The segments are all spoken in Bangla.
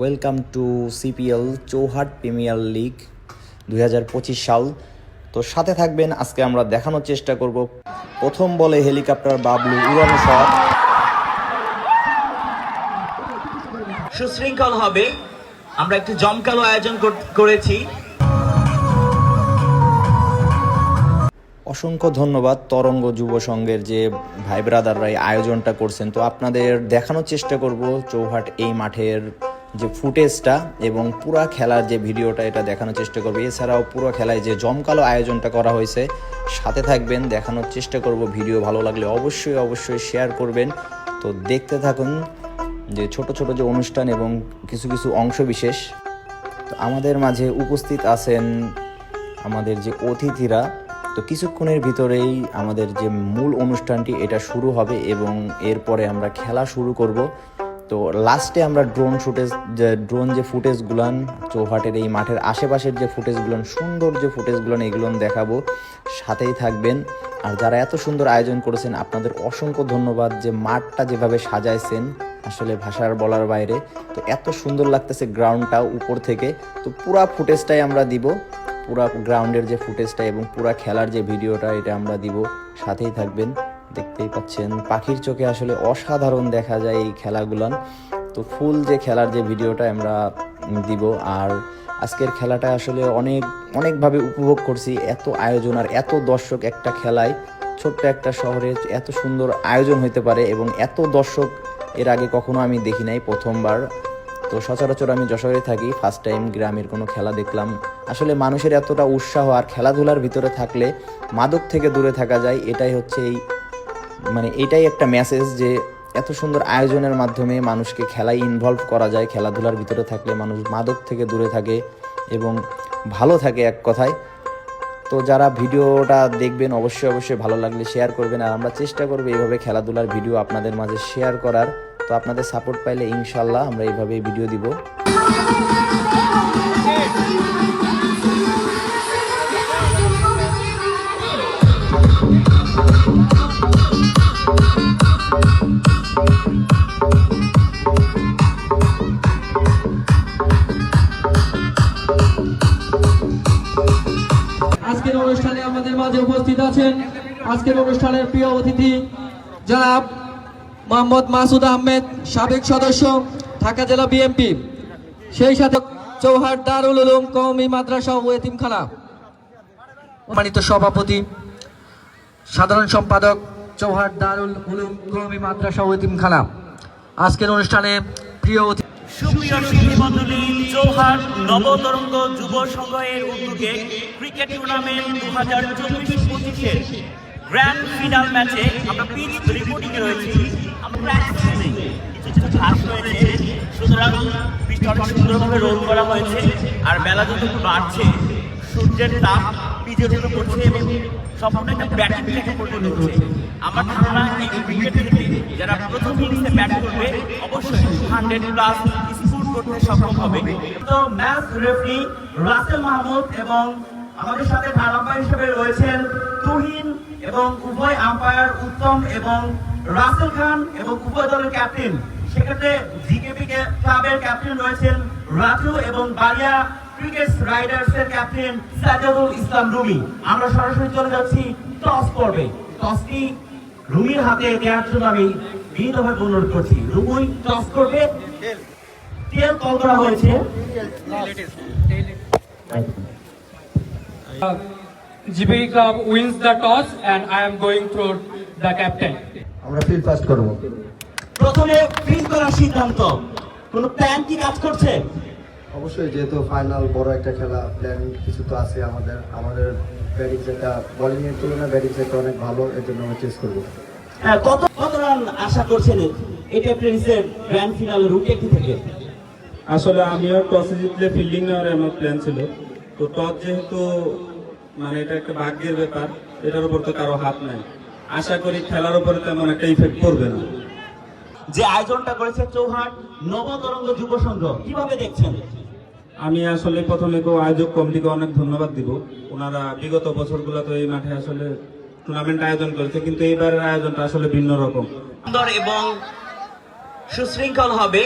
Welcome to CPL Chouhat premier league 2025 সাল। তো সাথে থাকবেন, আজকে আমরা দেখানোর চেষ্টা করব প্রথম বলে হেলিকপ্টার বাবলু উড়ানো শট। সুশৃঙ্খল হবে, আমরা একটু জমকালো আয়োজন করেছি। অসংখ্য ধন্যবাদ তরঙ্গ যুব সংঘের যে ভাই ব্রাদাররা এই আয়োজনটা করছেন। তো আপনাদের দেখানোর চেষ্টা করব চৌহাট এই মাঠের যে ফুটেজটা এবং পুরা খেলার যে ভিডিওটা, এটা দেখানোর চেষ্টা করবো। এছাড়াও পুরো খেলায় যে জমকালো আয়োজনটা করা হয়েছে, সাথে থাকবেন, দেখানোর চেষ্টা করব। ভিডিও ভালো লাগলে অবশ্যই শেয়ার করবেন। তো দেখতে থাকুন যে ছোট ছোট যে অনুষ্ঠান এবং কিছু কিছু অংশ বিশেষ। তো আমাদের মাঝে উপস্থিত আছেন আমাদের যে অতিথিরা। তো কিছুক্ষণের ভিতরেই আমাদের যে মূল অনুষ্ঠানটি এটা শুরু হবে এবং এরপরে আমরা খেলা শুরু করব। তো লাস্টে আমরা ড্রোন যে ফুটেজগুলান চৌহাটের এই মাঠের আশেপাশের যে ফুটেজগুলান, সুন্দর যে ফুটেজগুলান, এগুলো দেখাবো। সাথেই থাকবেন। আর যারা এত সুন্দর আয়োজন করেছেন, আপনাদের অসংখ্য ধন্যবাদ। যে মাঠটা যেভাবে সাজাইছেন, আসলে ভাষার বলার বাইরে। তো এত সুন্দর লাগতেছে গ্রাউন্ডটাও উপর থেকে। তো পুরা ফুটেজটাই আমরা দিব, পুরা গ্রাউন্ডের যে ফুটেজটা এবং পুরা খেলার যে ভিডিওটা, এটা আমরা দিব। সাথেই থাকবেন। দেখতেই পাচ্ছেন পাখির চোখে আসলে অসাধারণ দেখা যায় এই খেলাগুলান। তো ফুল যে খেলার যে ভিডিওটা আমরা দিব। আর আজকের খেলাটা আসলে অনেকভাবে উপভোগ করছি। এত আয়োজন আর এত দর্শক, একটা খেলায় ছোট্ট একটা শহরে এত সুন্দর আয়োজন হইতে পারে এবং এত দর্শক এর আগে কখনো আমি দেখি নাই, প্রথমবার। তো সচরাচর আমি যশোরে থাকি, ফার্স্ট টাইম গ্রামের কোনো খেলা দেখলাম। আসলে মানুষের এতটা উৎসাহ আর খেলাধুলার ভিতরে থাকলে মাদক থেকে দূরে থাকা যায়। এটাই হচ্ছে এটাই একটা মেসেজ, যে এত সুন্দর আয়োজনের মাধ্যমে মানুষকে খেলায় ইনভলভ করা যায়। খেলাধুলার ভিতরে থাকলে মানুষ মাদক থেকে দূরে থাকে এবং ভালো থাকে, এক কথায়। তো যারা ভিডিওটা দেখবেন অবশ্যই ভালো লাগলে শেয়ার করবেন। আর আমরা চেষ্টা করবো এইভাবে খেলাধুলার ভিডিও আপনাদের মাঝে শেয়ার করার। তো আপনাদের সাপোর্ট পাইলে ইনশাল্লাহ আমরা এইভাবেই ভিডিও দিব। আজকের অনুষ্ঠানে আমাদের মাঝে উপস্থিত আছেন আজকের অনুষ্ঠানের প্রিয় অতিথি জনাব মোহাম্মদ মাসুদ আহমেদ, সাবেক সদস্য, ঢাকা জেলা বিএনপি, সেই সাথে চৌহাট দারুল উলুম কওমি মাদ্রাসা ও এতিমখানা সম্মানিত সভাপতি, সাধারণ সম্পাদক, চৌহাট দারুল উলুম কওমি মাদ্রাসা ও এতিমখানা। আজকের অনুষ্ঠানে প্রিয় অতিথি সুপ্রিয় শিক্ষামণ্ডলী, চৌহাট নবতরঙ্গ যুব সংঘের উদ্যোগে ক্রিকেট টুর্নামেন্ট 2024-25-এর গ্র্যান্ড ফিনাল ম্যাচে আমরা পিচ রিপোর্টিং এ রয়েছি। আমরা প্র্যাকটিসে নেই, কিছু ঘাস রয়েছে, সুতরাং পিচটা অনেক সুন্দরভাবে রোল করা হয়েছে। আর বেলা যত বাড়ছে, সূর্যের তাপ পিচের উপর পড়ছে এবং সম্পূর্ণ একটা ব্যাটিং থেকে পরিণত হচ্ছে। আমার ধারণা এই ক্রিকেট খেলতে যারা প্রথম ইনিংসে ব্যাট করবে অবশ্যই 100+ স্কোর করতে সক্ষম হবে। তো ম্যাচ রেফারি রাসেল মাহমুদ এবং আমাদের সাথে ধার আম্পায়ার হিসেবে রয়েছেন তুহিন এবং উভয় আম্পায়ার উত্তম এবং রাসেল খান এবং উভয় দলের ক্যাপ্টেন। সেক্ষেত্রে জিকেপি ক্লাবের ক্যাপ্টেন রয়েছেন রাজু এবং বালিয়া ক্রিকেট রাইডার্স এর ক্যাপ্টেন সাজাদুল ইসলাম রুমি। আমরা সরাসরি চলে যাচ্ছি টস পর্বে। টসটি রুমির হাতে দেওয়ার জন্য আমি বিনীতভাবে অনুরোধ করছি। রুমি টস করবে, টেল কল করা হয়েছে। GB club wins the toss and I am going through the captain. আমরা ফিল্ড ফাস্ট করব। প্রথমে ফিল করার সিদ্ধান্ত, কোন প্ল্যান কি কাজ করছে? অবশ্যই, যেহেতু ফাইনাল বড় একটা খেলা, প্ল্যান কিছু তো আছে আমাদের ব্যাটিং সেটটা বোলিং এর তুলনায় ব্যাটিং সেটটা অনেক ভালো, এর জন্য আমরা চেষ্টা করব। হ্যাঁ, কত রান আশা করছেন এটা প্রিন্সের গ্র্যান্ড ফিনালের উইকেট থেকে? আসলে আমিও টসে জিতলে ফিল্ডিং নেওয়ার আমার প্ল্যান ছিল। তো টস যেহেতু এটা একটা ভাগ্যের ব্যাপার, এটার উপর তো কারো হাত নাই। আশা করি খেলার উপরে তেমন একটা ইফেক্ট করবে না। যে আয়োজনটা করেছে চৌহাট নবতরঙ্গ যুব সংঘ, কিভাবে দেখছেন? আমি আসলে প্রথমে আয়োজক কমিটিকে অনেক ধন্যবাদ দিব। ওনারা বিগত বছরগুলো তো এই মাঠে আসলে টুর্নামেন্ট আয়োজন করেছে, কিন্তু এইবারের আয়োজনটা আসলে ভিন্ন রকম সুন্দর এবং সুশৃঙ্খল হবে।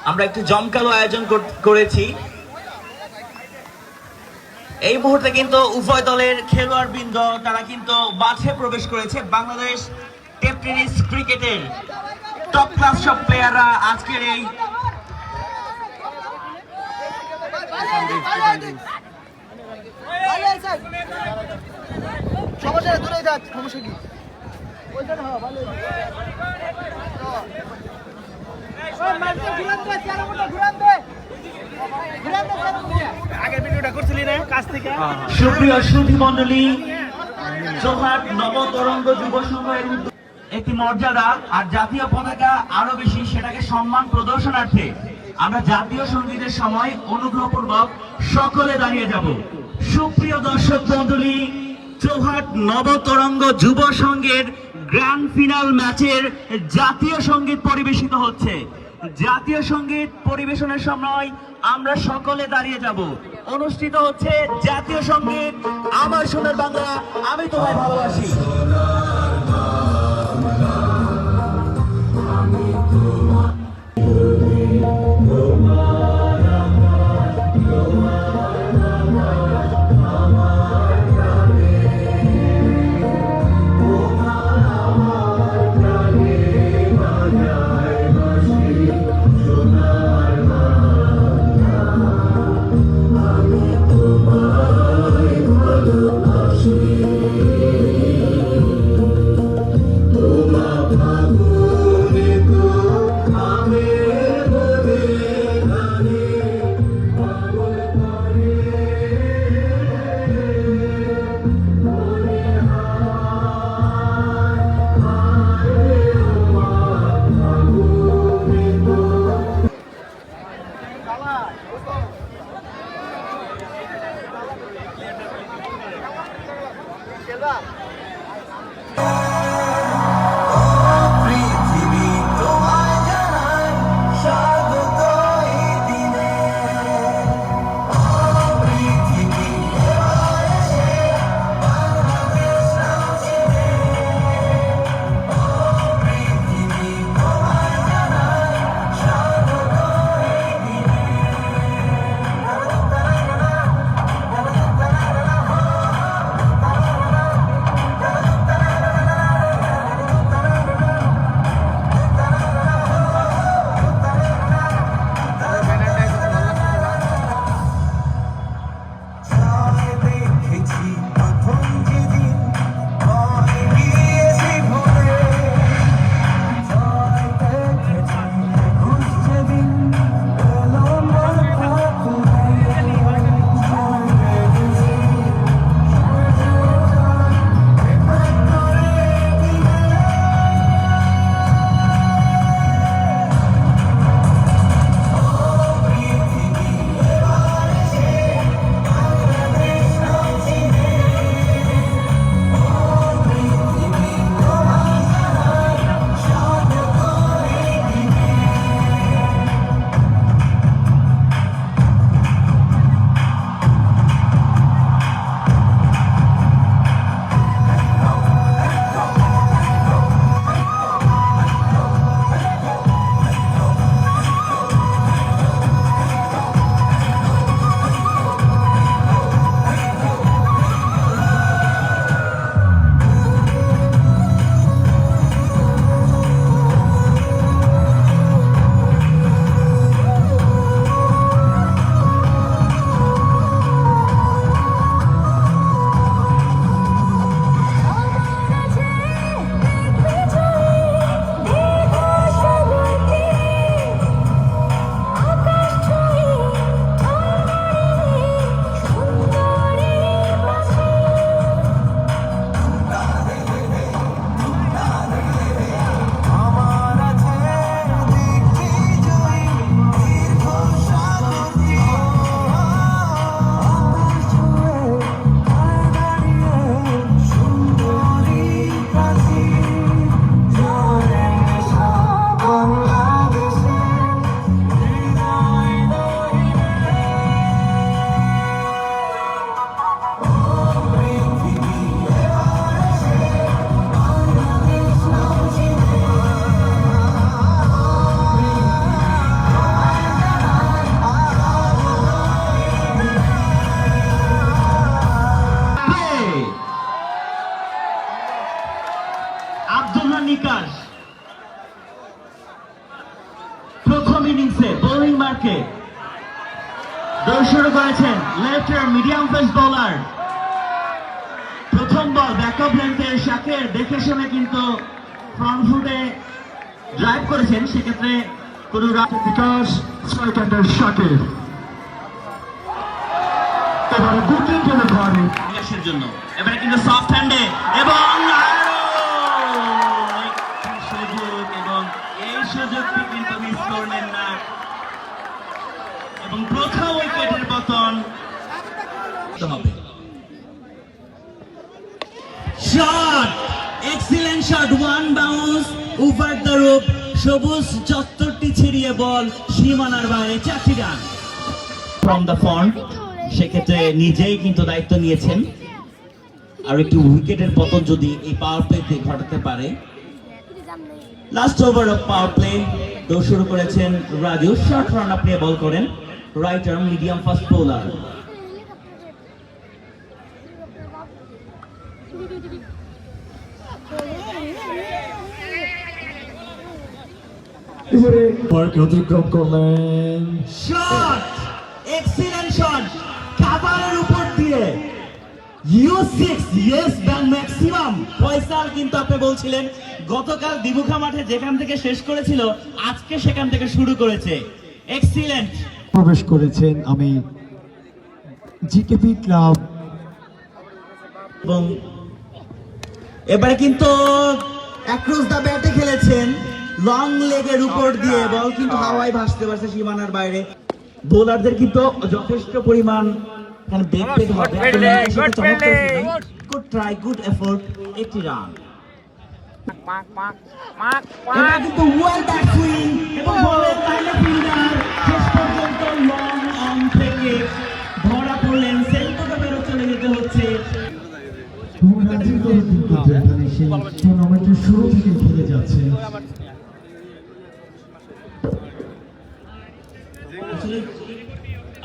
আমরা একটু জমকালো আয়োজন করেছি। এই মুহূর্তে কিন্তু উভয় দলের খেলোয়াড় বৃন্দ তারা কিন্তু মাঠে প্রবেশ করেছে। বাংলাদেশ টেবিল টেনিস ক্রিকেটের টপ ক্লাস সব প্লেয়াররা আজকের এই সমস্যা দূরে যাক, সমস্যা কি সুপ্রিয় সুধী মন্ডলী, জোহার নবতরঙ্গ যুব সংঘের একটি মর্যাদা আর জাতীয় পতাকা আরো বেশি, সেটাকে সম্মান প্রদর্শনার্থে আমরা জাতীয় সঙ্গীতের সময় অনুগ্রহপূর্বক সকলে দাঁড়িয়ে যাব। সুপ্রিয় দর্শক মন্ডলী, চৌহাট নবতরঙ্গ যুব সংঘের গ্র্যান্ড ফিনাল ম্যাচের জাতীয় সঙ্গীত পরিবেশিত হচ্ছে। জাতীয় সঙ্গীত পরিবেশনের সময় আমরা সকলে দাঁড়িয়ে যাব। অনুষ্ঠিত হচ্ছে জাতীয় সঙ্গীত আমার সোনার বাংলা, আমি তোমায় ভালোবাসি। শাককে। দৌড় শুরু করেছেন লেফটের মিডিয়াম পেস বোলার। প্রথম বল ব্যাকআপ লেন্থে শাকের দেখে শুনে কিন্তু ফ্রন্ট ফুটে ড্রাইভ করেছেন, সেক্ষেত্রে কোনো বিকাশ স্ট্রাইকার শাকির এবারে বুকিং করে ধরে বিকাশের জন্য। এবারে কিন্তু সফট হ্যান্ডে এবং সুযোগ, এবং এই সুযোগটি কিন্তু মিস করলেন না এবং প্রথম উইকেটের পতন হবে। Shot, excellent shot, one bounce over the roof, সবুজ চত্বরটি ছিড়িয়ে বল সীমানার বাইরে, 4টি রান ফ্রম দ্য ফ্রন্ট। সেক্ষেত্রে নিজেই কিন্তু দায়িত্ব নিয়েছেন, আর একটি উইকেটের পতন যদি এই পাওয়ার প্লেতে ঘটাতে পারে। Last over of power play, দৌড় শুরু করেছেন রাজু, শর্ট রান আপনি বল করেন, right arm medium fast bowler. অতিক্রম করলেন শট, এক্সিলেন্ট শট, কাভারের উপর দিয়ে U6, ইয়েস ব্যাং ম্যাক্সিমাম। ফয়সাল কিন্তু আপনি বলছিলেন গতকাল দিবুখা মাঠে যেখান থেকে শেষ করেছিল আজকে সেখান থেকে শুরু করেছে। এক্সিলেন্ট প্রবেশ করেছেন আমি জিকেপি ক্লাব এবং এবারে কিন্তু অ্যাক্রস দ্য ব্যাটে খেলেছেন, লং লেগের উপর দিয়ে বল কিন্তু হাওয়ায় ভাসতে পারছে সীমানার বাইরে। বোলারদের কিন্তু যথেষ্ট পরিমাণ বেগ পেতে হবে। Good try, good effort, 80 run. এবার কিন্তু ওয়েল ব্যাক সুইং এবং বলের লাইনে ফিল্ডার শেষ পর্যন্ত লং অন থেকে ধরা পড়লেন, সেন্টারে বেরো চলে যেতে হচ্ছে। টুর্নামেন্টের শুরু থেকে খেলে যাচ্ছে। আসলে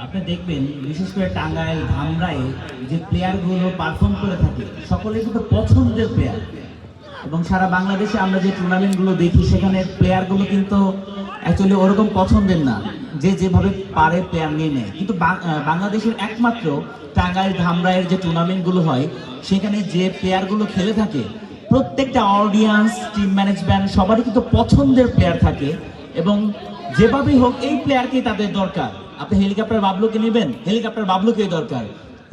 আপনি দেখবেন বিশেষ করে টাঙ্গাইল, ধামরাই যে প্লেয়ারগুলো পারফর্ম করে থাকে সকলে কিন্তু পছন্দের প্লেয়ার, এবং সারা বাংলাদেশে আমরা যে টুর্নামেন্টগুলো দেখি সেখানে প্লেয়ারগুলো কিন্তু অ্যাকচুয়ালি ওরকম পছন্দের না, যে যেভাবে পারে প্লেয়ার নিয়ে নেয়। কিন্তু বাংলাদেশের একমাত্র টাঙ্গাইল ধামরাইয়ের যে টুর্নামেন্টগুলো হয় সেখানে যে প্লেয়ারগুলো খেলে থাকে প্রত্যেকটা অডিয়েন্স, টিম ম্যানেজমেন্ট সবারই কিন্তু পছন্দের প্লেয়ার থাকে, এবং যেভাবেই হোক এই প্লেয়ারকেই তাদের দরকার। আপনি হেলিকপ্টার বাবলুকে নেবেন, হেলিকপ্টার বাবলুকেই দরকার,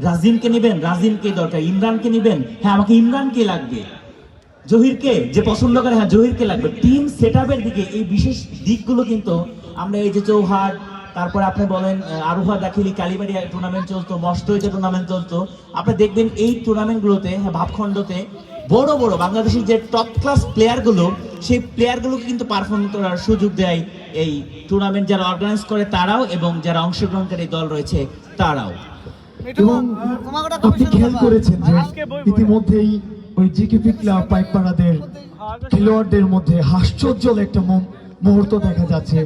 রাজিনকে নেবেন, রাজিনকেই দরকার, ইমরানকে নেবেন, হ্যাঁ আমাকে ইমরানকে লাগবে, জহিরকে যে পছন্দ করে হ্যাঁ জহিরকে লাগবে। টিম সেটআপের দিকে এই বিশেষ দিকগুলো কিন্তু আমরা এই যে চৌহাট, তারপরে আপনি বলেন আরোহা দাখিলি কালীবাড়ি টুর্নামেন্ট চলতো, মস্টইতে টুর্নামেন্ট চলতো, আপনি দেখবেন এই টুর্নামেন্টগুলোতে হ্যাঁ ভাবখণ্ডতে বড় বড় বাংলাদেশের যে টপ ক্লাস প্লেয়ারগুলো সেই প্লেয়ারগুলোকে কিন্তু পারফর্ম করার সুযোগ দেয় এই টুর্নামেন্ট যারা অর্গানাইজ করে তারাও, এবং যারা অংশগ্রহণকারী দল রয়েছে তারাও। এবং আপনি খেয়াল করেছেন যে ইতিমধ্যেই ওই জিকেপি ক্লাব পাইকপাড়াদের খেলোয়াড়দের মধ্যে হাস্যোজ্জ্বল একটা মুহূর্ত দেখা যাচ্ছে।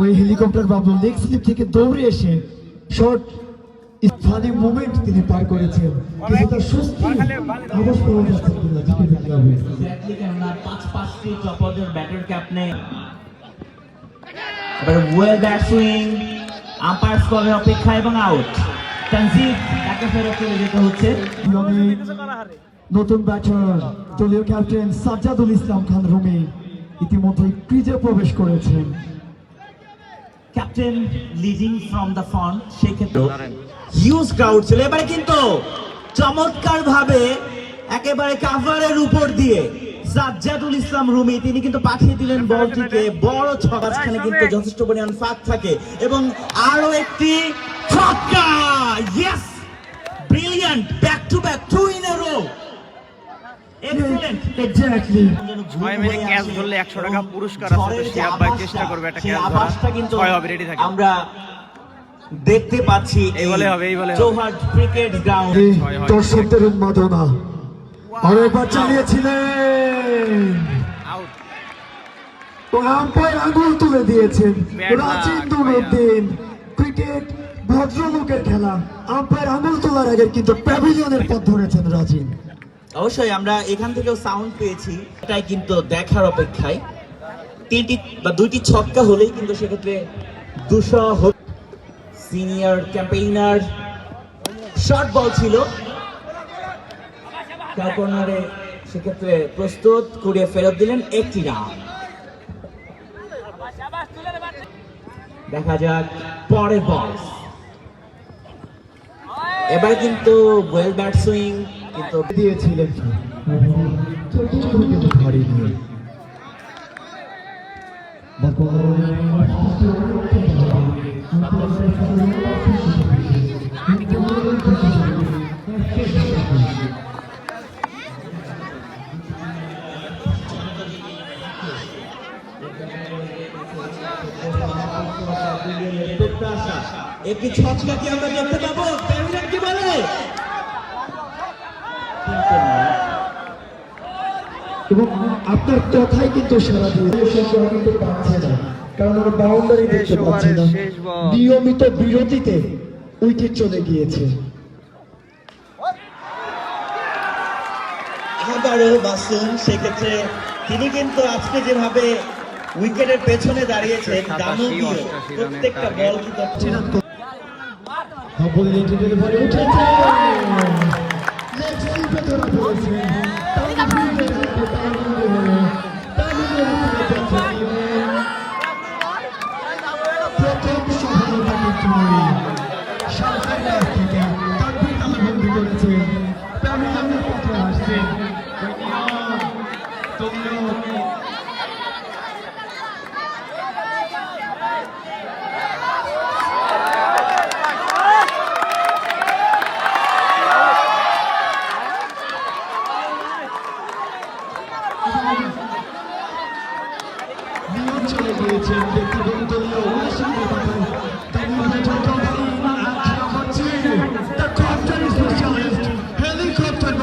ওই হেলিকপ্টার বাবলু লেগ স্লিপ থেকে দৌড়ে এসে শর্ট ফানি মোমেন্ট তিনি পার করেছেন, কিছুটা স্বস্তি আভাস পাওয়া যাচ্ছে কিনা জিকেপি ক্লাবে। এক্স্যাক্টলি, কেননা 5-5টি টপদের ব্যাটারকে আপনি এবার ওয়েল ব্যাট সুইং, আম্পায়ার স্কোরের অপেক্ষা এবং আউট। তানজিদ তাকে ফেরত চলে যেতে হচ্ছে। নতুন ব্যাটার দলীয় ক্যাপ্টেন সাজ্জাদুল ইসলাম খান রুমি ইতিমধ্যে ক্রিজে প্রবেশ করেছেন। Captain leading from the front, সেক্ষেত্রে হিউজ ক্রাউড ছিল। এবারে কিন্তু চমৎকার ভাবে একেবারে কাভারের উপর দিয়ে সাজ্জাদুল ইসলাম রুমি তিনি কিন্তু পাঠিয়ে দিলেন বলটিকে, বড় ছক্কাখানে কিন্তু যথেষ্ট পরিমাণ ফাঁক থাকে, এবং আরো একটি ছক্কা, yes brilliant, back to back, 2 in a row, excellent. Exactly 6 minute catch ধরলে 100 টাকা পুরস্কার আছে, তো শিহাব ভাই চেষ্টা করবে একটা ক্যাচ আভাসটা কিন্তু 6 হবে, রেডি থাকে। আমরা দেখতে পাচ্ছি এই বলে হবে, এই বলে হবে। Chouhat cricket ground. দর্শকদের উন্মাদনা আরো একবার চালিয়েছিলেন, আউট। আম্পায়ার আঙুল তুলে দিয়েছেন। Bad luck, Rajin Nuruddin, cricket ভদ্রলোকের খেলা, আম্পায়ার আঙুল তোলার আগে কিন্তু প্যাভিলিয়নের পথ ধরেছেন রাজিন। অবশ্যই আমরা এখান থেকেও সাউন্ড পেয়েছি, এটাই কিন্তু দেখার অপেক্ষায়। 3টি বা 2টি ছক্কা হলেই কিন্তু সেক্ষেত্রে দুশো সিনিয়র ক্যাম্পেইনার শর্ট বল ছিল কর্নারে, সেক্ষেত্রে প্রস্তুত কুড়িয়ে ফেরত দিলেন একটি রান। দেখা যাক পরের বল। এবার কিন্তু ওয়েল ব্যাট সুইং কিন্তু দিয়েছিলেন কিন্তু ধরেনি। একটি ছক্কা কি আমরা দেখতে পাবো? প্যাভিলিয়ন কি বলে? এবং আপনার কথাই কিন্তু সারা দিয়ে কিন্তু পাচ্ছে না, কারণ আমরা বাউন্ডারি দেখতে পাচ্ছি না। নিয়মিত বিরতিতে উইকেট চলে গিয়েছে। আবারও বাসুন, সেক্ষেত্রে তিনি কিন্তু আজকে যেভাবে উইকেটের পেছনে দাঁড়িয়েছেন, দানবীয় প্রত্যেকটা বল কিন্তু চলে গিয়েছেন ব্যক্তিগত দলীয় হেলিকপ্টার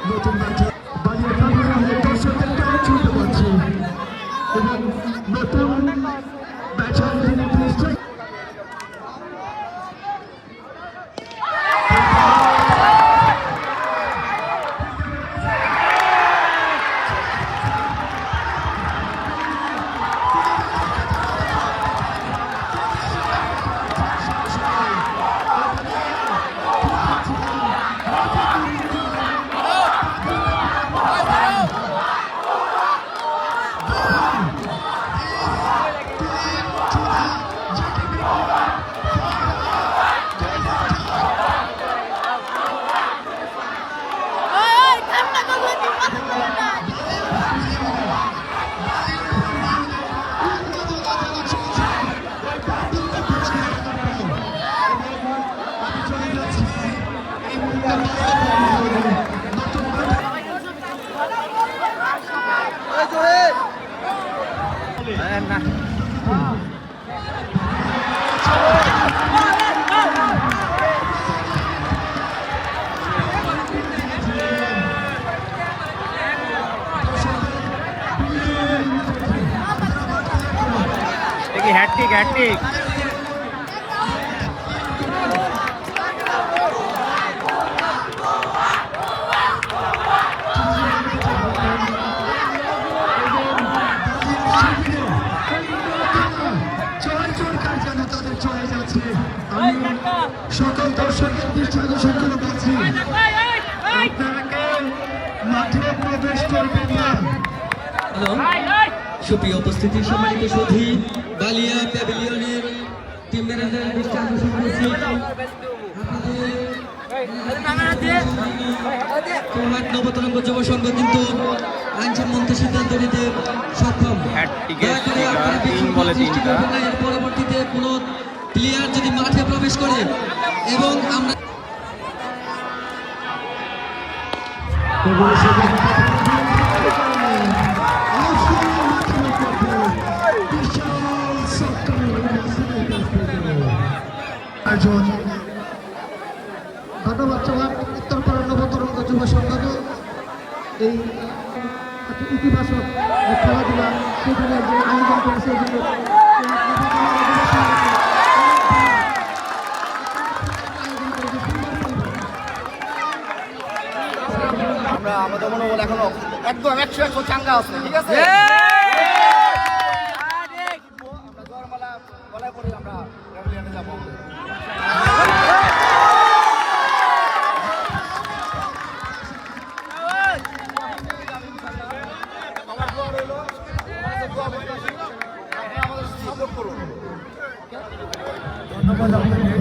নতুন দর্শকদের টান ছুটতে পারছে এবং নতুন হ্যাটট্রিক হ্যাটট্রিক। সকল দর্শকের দৃষ্টি আকর্ষণ করে বলছি, আপনারা মাঠে প্রবেশ করবেন না। সুপ্রিয় উপস্থিতি, সম্মানিত সুধী, বালিয়া প্যাভিলিয়নের টিম ম্যানেজার দৃষ্টি আকর্ষণ করেছি, নবতরঙ্গ যুব সংঘ কিন্তু আইনসম্মত সিদ্ধান্ত নিতে সক্ষম। এর পরবর্তীতে কোন প্লেয়ার যদি মাঠে প্রবেশ করে এবং আমরা ধন্যবাদ উত্তরপাড়া নবতরঙ্গ যুব সংঘ এই একটা ইতিবাচক খেলাধুলা সেখানে একজন আয়োজন করেছে এই জন্য আমরা আমাদের মনোবল এখনো একদম 100 চাঙ্গা আছে, ঠিক আছে? আমরা জোয়ারমালা গলায় পরে আমরা প্যাভিলিয়নে যাবো। ধন্যবাদ আপনাকে,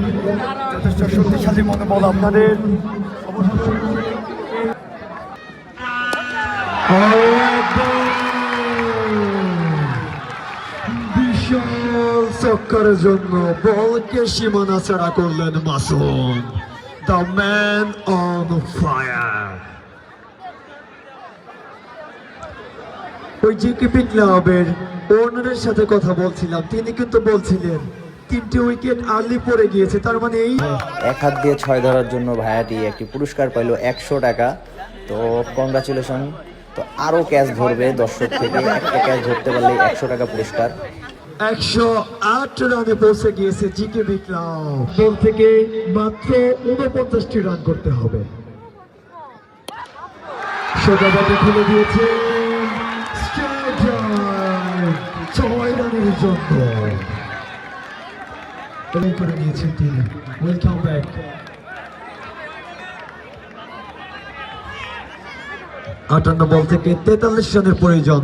যথেষ্ট শক্তিশালী মনোবল আপনাদের। বিশাল চক্করের জন্য বলকে সীমানা ছাড়া করলেন Masum, the man on fire. ওই জিকেপি ক্লাবের ওনারের সাথে কথা বলছিলাম, তিনি কিন্তু বলছিলেন 3টে উইকেট আর্লি পড়ে গিয়েছে, তার মানে এই এক হাত দিয়ে 6 ধরার জন্য ভাইয়াটি একটি পুরস্কার পাইলো 100 টাকা। তো কংগ্রাচুলেশন। তো আরো ক্যাচ ধরবে দর্শক থেকে, একটা ক্যাচ ধরতে পারলে 100 টাকা পুরস্কার। 108 রানে পৌঁছে গিয়েছে জিকেপি ক্লাব। দল থেকে মাত্র 49টি রান করতে হবে। সোজাবাদে খুলে দিয়েছে 6 রানের জন্য করে নিয়েছেন তিনি। Welcome back. আটান্ন বল থেকে 43 রানের প্রয়োজন,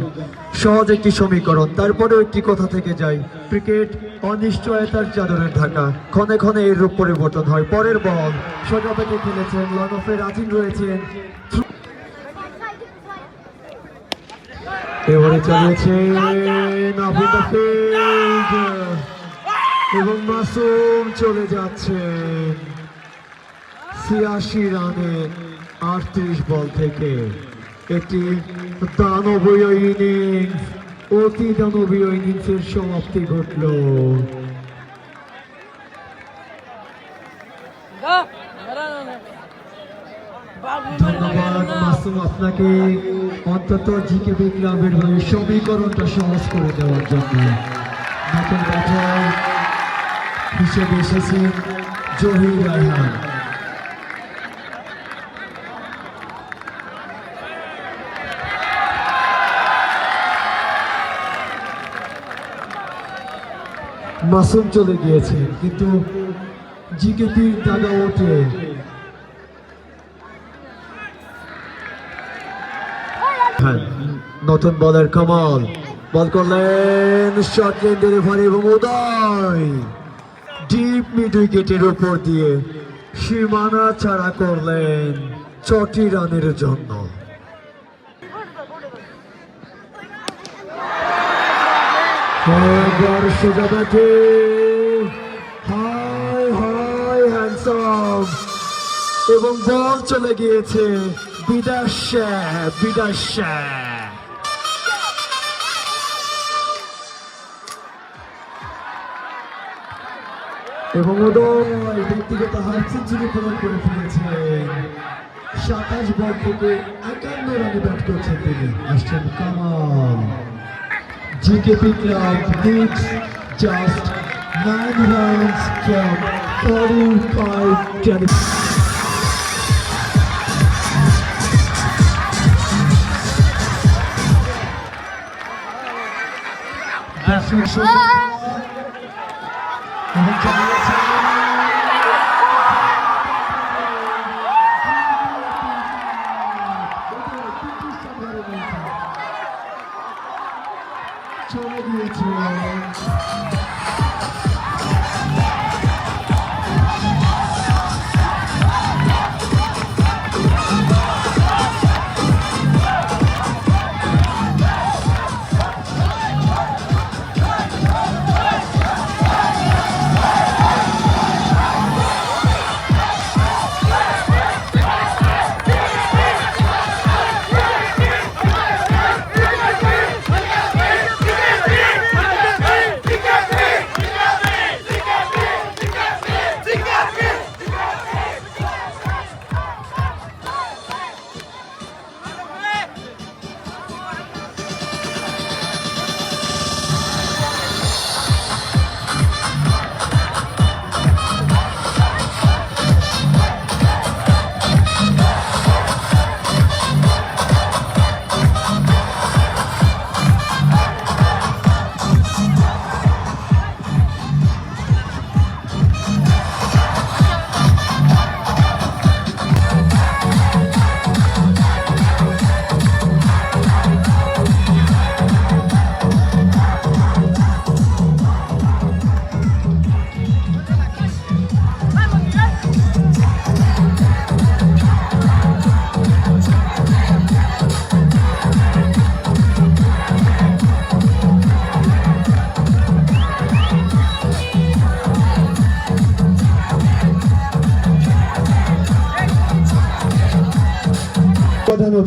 সহজ একটি সমীকরণ। তারপরেও একটি কথা থেকে যায়, ক্রিকেট অনিশ্চয়তার চাদরে ঢাকা, ক্ষণে ক্ষণে এর রূপ পরিবর্তন হয়। পরের বল সোজা ব্যাটে খেলেছেন, লন অফে রাজিন রয়েছেন, এবারে চালিয়েছেন আফিদ আফিদ এবং মাসুম চলে যাচ্ছেন 86 রানে 38 বল থেকে। একটি দানবীয় ইনিংস, অতি দানবীয় ইনিংসের সমাপ্তি ঘটল। ধন্যবাদ মাসুম আপনাকে, অন্তত জিকেবি ক্লাবের হয়ে সমীকরণটা সহজ করে দেওয়ার জন্য। নতুন ব্যাটার হিসেবে এসেছেন জহির রায়হান। মাসুম চলে গিয়েছেন, কিন্তু জিকেপির দাগা ওঠে। নতুন বলের কামাল বল করলেন, শর্ট লেন ডেলিভারি এবং উদয় ডিপ মিড উইকেটের উপর দিয়ে সীমানা ছাড়া করলেন 6টি রানের জন্য। সোজা ব্যাটে হাই হাই হ্যান্ডসাম এবং বল চলে গিয়েছে বিদাশে বিদাশে। এবং উদয় ব্যক্তিগত হাফ সেঞ্চুরি পূরণ করে ফেলেছেন। 27 বল থেকে 51 রানে ব্যাট করছেন তিনি। আসছেন Kamal. GKP club needs just 9 runs from 45 tennis. চলে গিয়েছে।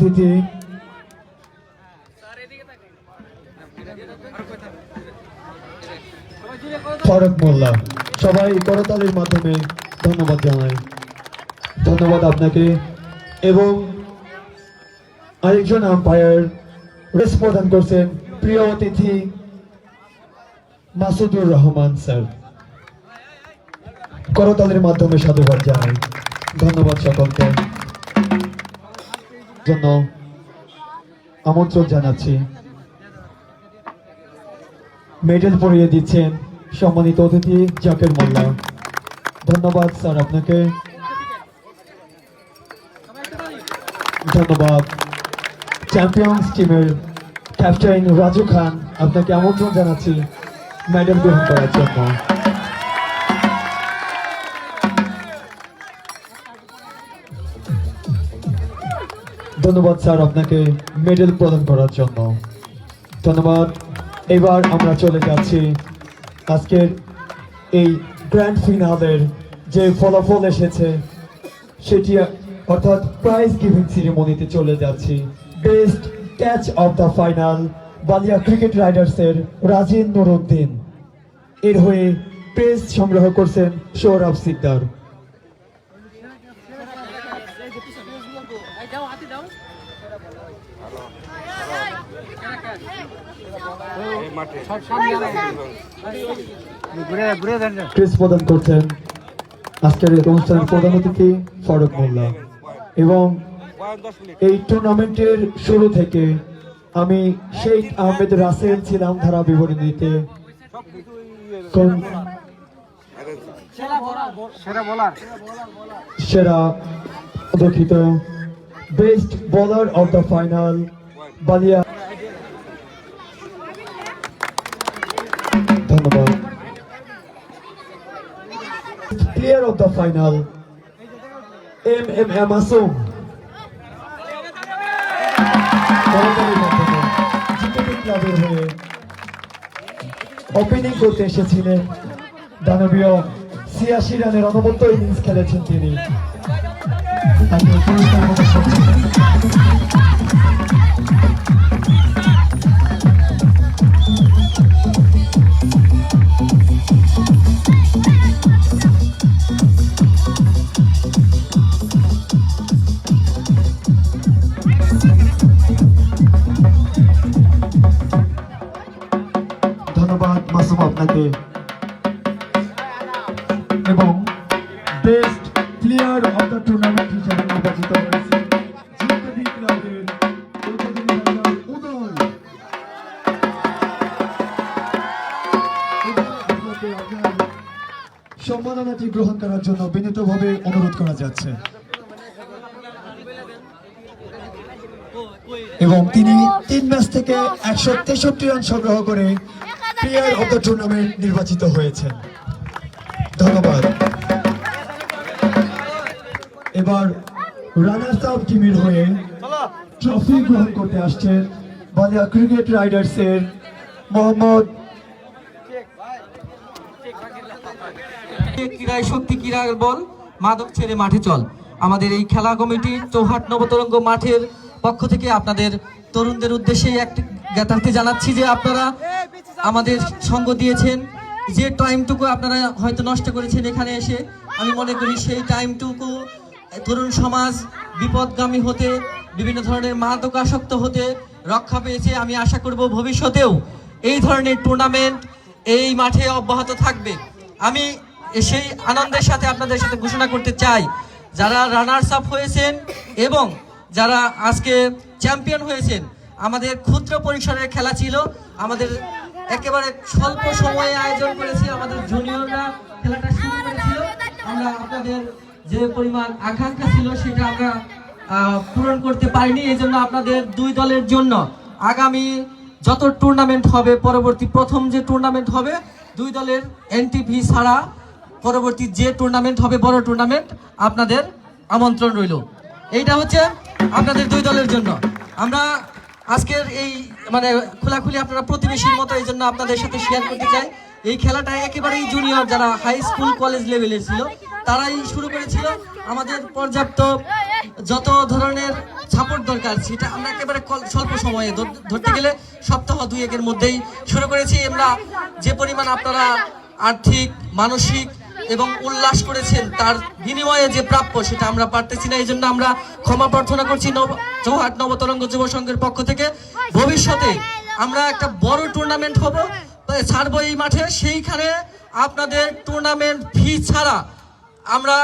অতিথি ফারুক মোল্লা। সবাই করতালির মাধ্যমে ধন্যবাদ জানাই। ধন্যবাদ আপনাকে। এবং আরেকজন আম্পায়ার রেস প্রদান করছেন প্রিয় অতিথি মাসুদুর রহমান স্যার। করতালির মাধ্যমে সাধুবাদ জানাই। ধন্যবাদ সকলকে। জন্য আমন্ত্রণ জানাচ্ছি। মেডেল পরিয়ে দিচ্ছেন সম্মানিত অতিথি জাকের মোল্লা। ধন্যবাদ স্যার আপনাকে। ধন্যবাদ চ্যাম্পিয়ন্স টিমের ক্যাপ্টেন রাজু খান, আপনাকে আমন্ত্রণ জানাচ্ছি মেডেল গ্রহণ করার জন্য। ধন্যবাদ স্যার আপনাকে মেডেল প্রদান করার জন্য। ধন্যবাদ। এবার আমরা চলে যাচ্ছি আজকের এই গ্র্যান্ড ফিনালের যে ফলাফল এসেছে সেটি, অর্থাৎ প্রাইজ গিভিং সেরেমনিতে চলে যাচ্ছি। Best catch of the final Baliya cricket রাইডার্সের রাজিন নুরউদ্দিন, এর হয়ে প্রাইজ সংগ্রহ করছেন সৌরভ সিকদার। ক্রিজ প্রদান করছেন আজকের অনুষ্ঠানের প্রধান অতিথি ফারুক মোল্লা। এবং এই টুর্নামেন্টের শুরু থেকে আমি শেখ আহমেদ রাসেল ছিলাম ধারা বিবরণীতে। সেরা দুঃখিত best bowler of the final Baliya. ধন্যবাদ। Player of the final M Masum. ক্লাবের হয়ে ওপেনিং করতে এসেছিলেন। দানবীয় ৮৬ রানের অনবদ্য ইনিংস খেলেছেন তিনি। তাকে পুরস্কার প্রদান করছেন। ধন্যবাদ মাসুম আপনাকে। এবং best player of the tournament হিসেবে নির্বাচিত হয়েছে জিকেবি ক্লাবের উদয়। আপনাকে আপনার সম্মাননাটি গ্রহণ করার জন্য বিনীতভাবে অনুরোধ করা যাচ্ছে। এবং তিনি ৩ ম্যাচ থেকে ১৬৩ রান সংগ্রহ করে প্লেয়ার অফ দ্য টুর্নামেন্ট নির্বাচিত হয়েছেন। ধন্যবাদ। এবার রানার্স আপ টিমের হয়ে ট্রফি গ্রহণ করতে আসছেন বালিয়া ক্রিকেট রাইডার্সের মোহাম্মদ। ক্রীড়ায় শক্তি, ক্রীড়ার বল, মাদক ছেড়ে মাঠে চল। আমাদের এই খেলা কমিটি চৌহাট নবতরঙ্গ মাঠের পক্ষ থেকে আপনাদের তরুণদের উদ্দেশ্যে একটি জ্ঞাতার্থে জানাচ্ছি যে আপনারা আমাদের সঙ্গ দিয়েছেন। যে টাইমটুকু আপনারা হয়তো নষ্ট করেছেন এখানে এসে, আমি মনে করি সেই টাইমটুকু তরুণ সমাজ বিপদগামী হতে, বিভিন্ন ধরনের মাদকাসক্ত হতে রক্ষা পেয়েছে। আমি আশা করব ভবিষ্যতেও এই ধরনের টুর্নামেন্ট এই মাঠে অব্যাহত থাকবে। আমি সেই আনন্দের সাথে আপনাদের সাথে ঘোষণা করতে চাই, যারা রানার্স আপ হয়েছেন এবং যারা আজকে চ্যাম্পিয়ন হয়েছেন, আমাদের ক্ষুদ্র পরিসরের খেলা ছিল, আমাদের একেবারে স্বল্প সময়ে আয়োজন করেছি, আমাদের জুনিয়ররা খেলাটা শুরু করেছিল। আমরা আপনাদের যে পরিমাণ আকাঙ্ক্ষা ছিল সেটা আমরা পূরণ করতে পারিনি। এই জন্য আপনাদের দুই দলের জন্য আগামী যত টুর্নামেন্ট হবে, পরবর্তী প্রথম যে টুর্নামেন্ট হবে, দুই দলের এন্ট্রি ফি ছাড়া পরবর্তী যে টুর্নামেন্ট হবে, বড় টুর্নামেন্ট, আপনাদের আমন্ত্রণ রইল। এইটা হচ্ছে আপনাদের দুই দলের জন্য। আমরা আজকের এই মানে খোলাখুলি আপনারা প্রতিবেশীর মতো, এই জন্য আপনাদের সাথে শেয়ার করতে চাই। এই খেলাটা একেবারেই জুনিয়র, যারা হাই স্কুল কলেজ লেভেলের ছিল তারাই শুরু করেছিল। আমাদের পর্যাপ্ত যত ধরনের সাপোর্ট দরকার সেটা আমরা একেবারে স্বল্প সময়ে ধরতে গেলে সপ্তাহ 2-1-এর মধ্যেই শুরু করেছি। আমরা যে পরিমাণ আপনারা আর্থিক, মানসিক এবং উল্লাস করেছেন তার বিনিময়ে যে প্রাপ্য সেটা আমরা পারতেছি না। এই জন্য আমরা ক্ষমা প্রার্থনা করছি চৌহাট নবতরঙ্গ যুব সংঘের পক্ষ থেকে। ভবিষ্যতে আমরা একটা বড় টুর্নামেন্ট ছাড়বো এই মাঠে, সেইখানে আপনাদের টুর্নামেন্ট ফি ছাড়া আমরা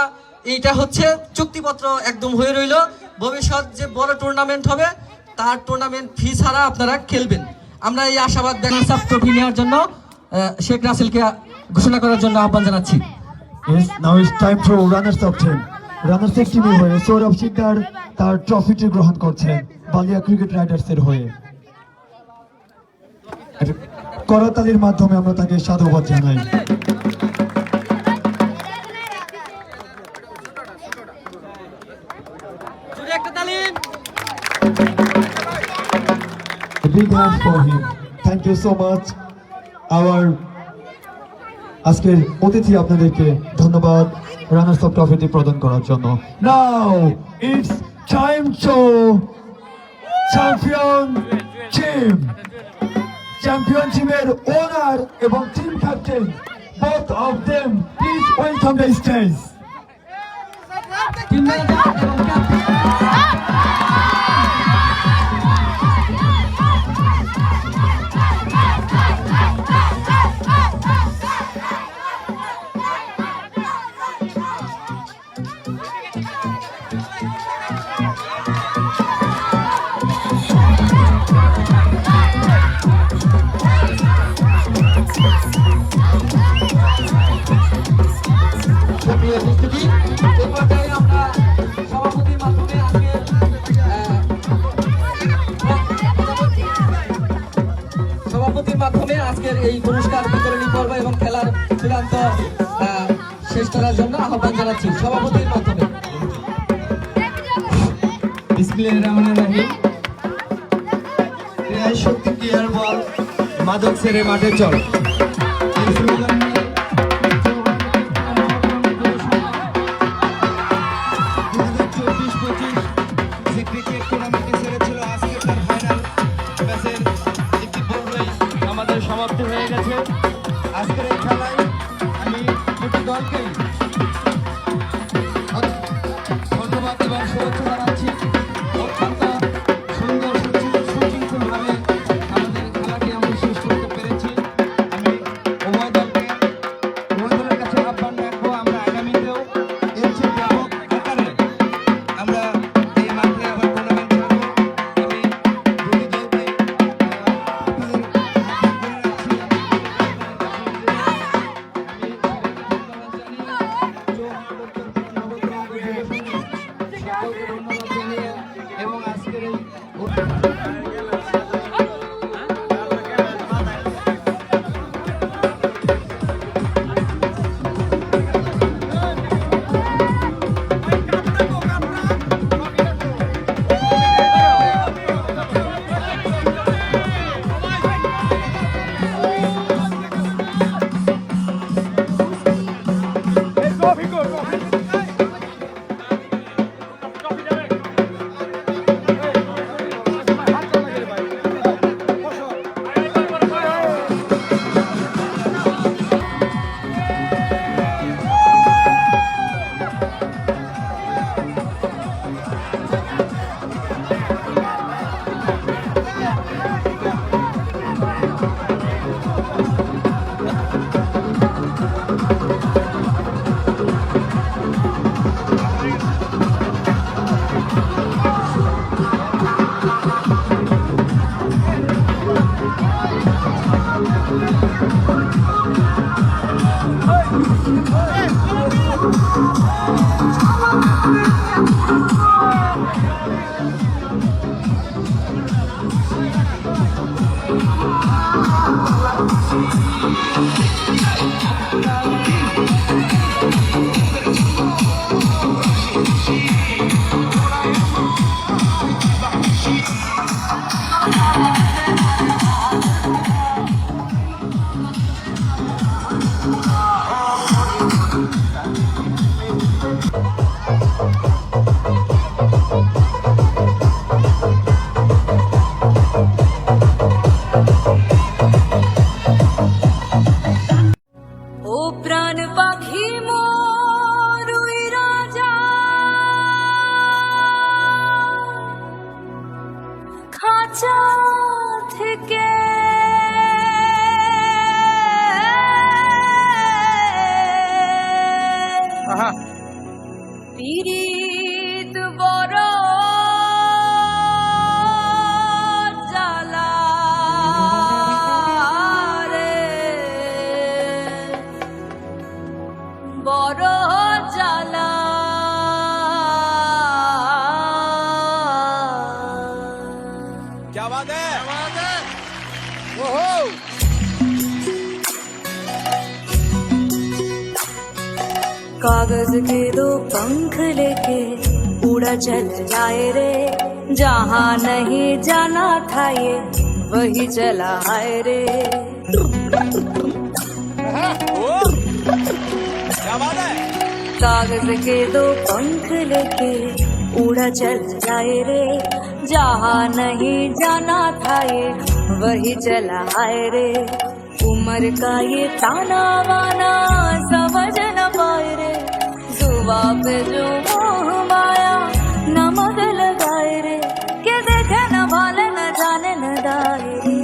এইটা হচ্ছে চুক্তিপত্র একদম হয়ে রইল। ভবিষ্যৎ যে বড় টুর্নামেন্ট হবে তার টুর্নামেন্ট ফি ছাড়া আপনারা খেলবেন। আমরা এই আশাবাদ দেখাসাফ ট্রফি নেওয়ার জন্য শেখ রাসেলকে ঘোষণা করার জন্য আহ্বান জানাচ্ছি। Yes, now it's time for runners up team. Runners up team হয়ে সৌরভ শিকদার তার ট্রফিটি গ্রহণ করছেন বালিয়া ক্রিকেট রাইডার্স এর হয়ে। করতালির মাধ্যমে আমরা তাকে সাধুবাদ জানাই। A big hand for him. Thank you so much. আজকের অতিথি আপনাদেরকে ধন্যবাদ রানার্স আপ ট্রফিটি প্রদান করার জন্য। Now it's time to champion team. Champion টিমের ওনার এবং team captain, both of them, please welcome the stage. সভাপতির মাধ্যমে আজকের এই পুরস্কার বিতরণী পর্ব এবং খেলার চূড়ান্ত শেষ করার জন্য আহ্বান জানাচ্ছি সভাপতির মাধ্যমে। বিসমিল্লাহিররহমানিররহিম। শক্তি ক্লিয়ার বল, মাদক ছেড়ে মাঠে চল। সমাপ্তি হয়ে গেছে। আজকের এই খেলায় আমি দুটি দলকেই ধন্যবাদ এবং শুভেচ্ছা জানাচ্ছি। অত্যন্ত সুন্দর সুশৃঙ্খলভাবে আমাদের খেলাটি আমরা শেষ করতে পেরেছি। আমি উভয় দলের কাছে আহ্বান রাখবো, আমরা আগামীতেও এর চেয়ে ব্যাপক আকারে আমরা এই মাঠে আবার টুর্নামেন্ট খেলবো। আমি দুটি দলকে এবং আজকের এই कागज के दो पंख लेके उड़ा चल जाए रे, जहाँ नहीं जाना था ये वही चला आए रे। कागज के दो पंख लेके उड़ा चल जाए रे, जहाँ नहीं जाना था ये वही चला आए रे। उम्र का ये ताना वाना समझ न पाए रे, जुबा पे जो मोह माया नमक लगाए रे, के देखे न भाले न जाने न दाए रे।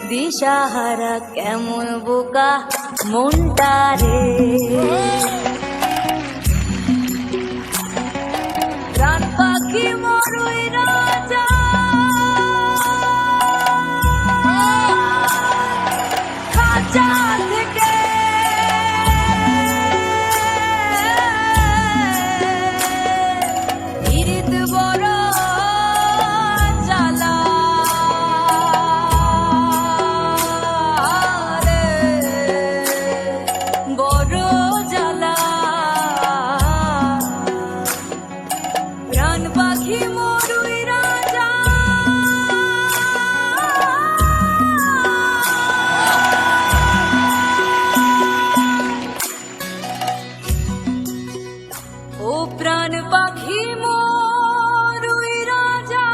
दिशाहारा केमन बोका মনটা রে, প্রাণ পাখি মরুই রাজা খাঁচা থেকে ইরিত বড় জ্বালা রে, বড় জ্বালা। প্রাণ পাখি মরুই রাজা ও প্রাণ পাখি মরুই রাজা,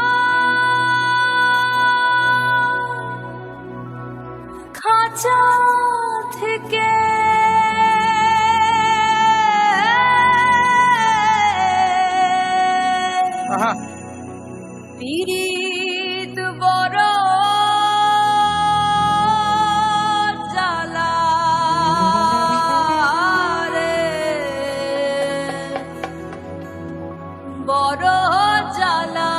খাঁচা থেকে পীড়িত বড় জ্বালা রে, বড় জ্বালা।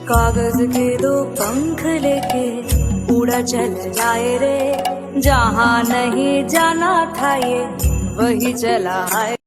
कागज के दो पंख लेके उड़ा चल जाए रे, जहाँ नहीं जाना था ये वही चला आए।